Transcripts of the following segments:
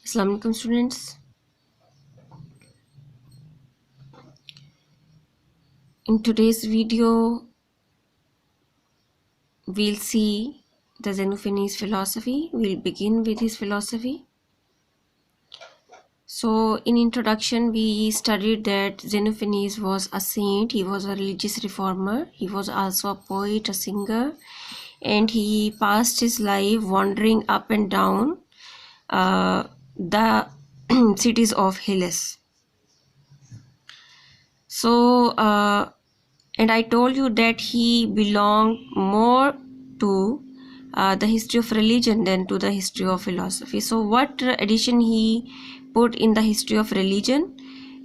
Assalamu alaikum students. In today's video we'll see the Xenophons philosophy. We'll begin with his philosophy. So in introduction we studied that Xenophons was a saint, he was a religious reformer, he was also a poet, a singer, and he passed his life wandering up and down the cities of Hellas. So and I told you that he belonged more to the history of religion than to the history of philosophy. So what addition he put in the history of religion,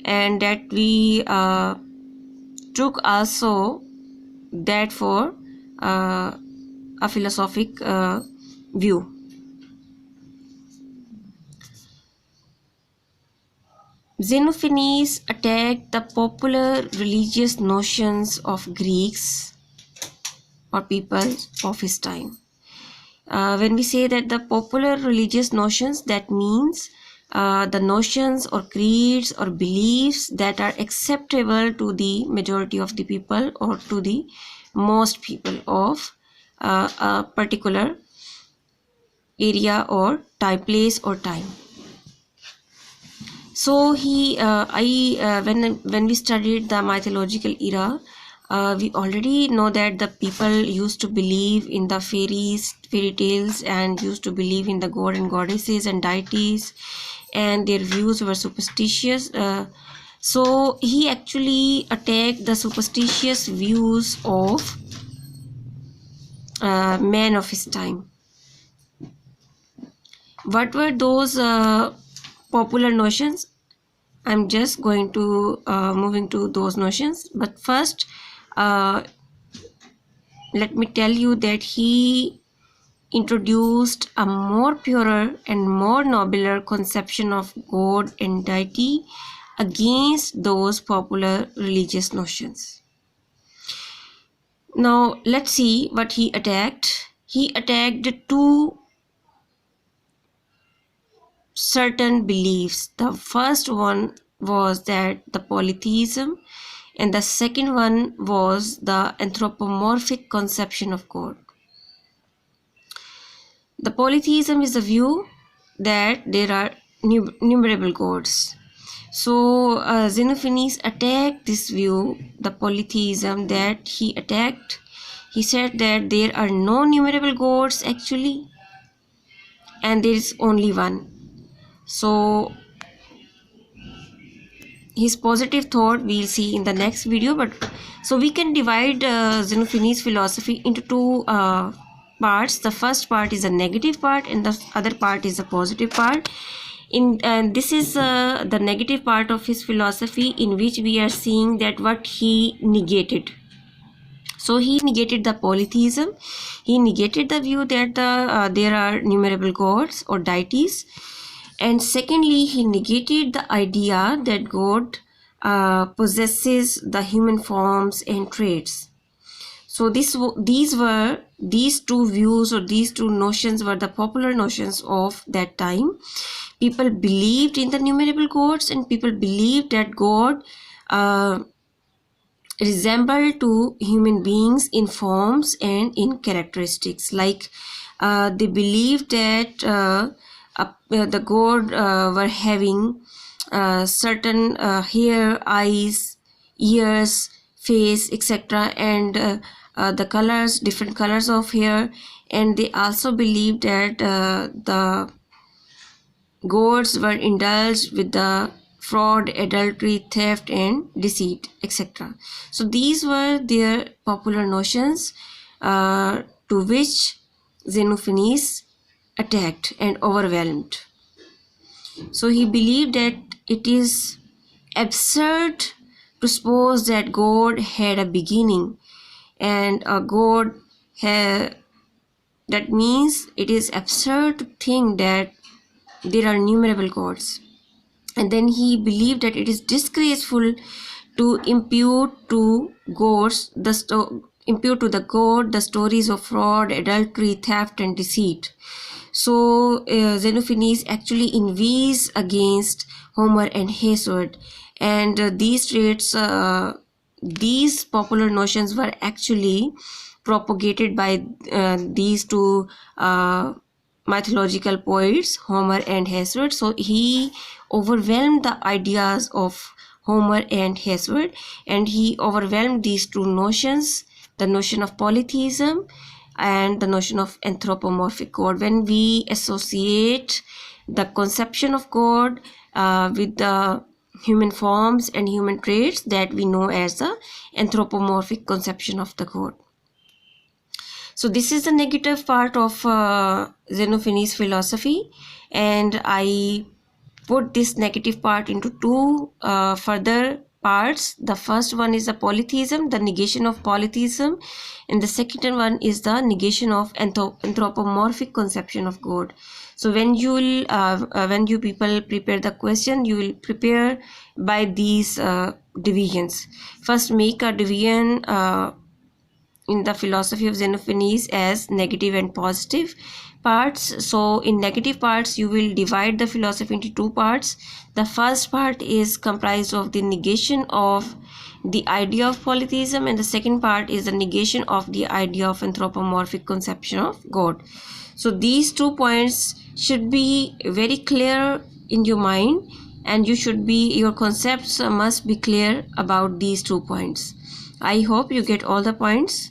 and that we took also that for a philosophic view. Xenophons attacked the popular religious notions of Greeks or people of his time. When we say that the popular religious notions, that means the notions or creeds or beliefs that are acceptable to the majority of the people or to the most people of a particular area or place or time. So when we studied the mythological era, we already know that the people used to believe in the fairy tales, and used to believe in the god and goddesses and deities, and their views were superstitious. So he actually attacked the superstitious views of men of his time. What were those popular notions? I'm just going to moving to those notions, but first let me tell you that he introduced a more purer and more nobler conception of God and deity against those popular religious notions. Now let's see what he attacked. He attacked two certain beliefs. The first one was that the polytheism, and the second one was the anthropomorphic conception of God. The polytheism is the view that there are numerable gods. So Xenophons attacked this view, the polytheism that he attacked. He said that there are no numerable gods actually, and there is only one. So his positive thought we'll see in the next video, but so we can divide Xenophons philosophy into two parts. The first part is a negative part, and the other part is a positive part. And this is the negative part of his philosophy, in which we are seeing that what he negated. So he negated the polytheism, he negated the view that there are numerable gods or deities, and secondly he negated the idea that God possesses the human forms and traits. So these two views, or these two notions were the popular notions of that time. People believed in the numerable gods, and people believed that God resembled to human beings in forms and in characteristics. Like they believed that the god were having certain hair, eyes, ears, face, etc., and the colors, different colors of hair. And they also believed that the gods were indulged with the fraud, adultery, theft, and deceit, etc. So these were their popular notions to which Xenophons attacked and overwhelmed. So he believed that it is absurd to suppose that God had a beginning, and a God had, that means it is absurd to think that there are numerable gods. And then he believed that it is disgraceful to impute to the god the stories of fraud, adultery, theft, and deceit. So Xenophanes actually inveighs against Homer and Hesiod, and these popular notions were actually propagated by these two mythological poets, Homer and Hesiod. So he overwhelmed the ideas of Homer and Hesiod, and he overwhelmed these two notions, the notion of polytheism and the notion of anthropomorphic God. When we associate the conception of God with the human forms and human traits, that we know as the anthropomorphic conception of the God. So this is the negative part of Xenophons philosophy, and I put this negative part into two further parts. The first one is the polytheism, the negation of polytheism, and the second one is the negation of anthropomorphic conception of God. So when you people prepare the question, you will prepare by these divisions. First, make a division in the philosophy of Xenophanes as negative and positive parts. So in negative parts, you will divide the philosophy into two parts. The first part is comprised of the negation of the idea of polytheism, and the second part is the negation of the idea of anthropomorphic conception of God. So these 2 points should be very clear in your mind, and your concepts must be clear about these 2 points. I hope you get all the points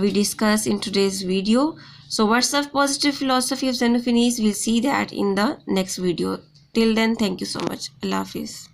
we discussed in today's video. So what's the positive philosophy of Xenophanes? We'll see that in the next video. Till then, thank you so much. Allah Hafiz.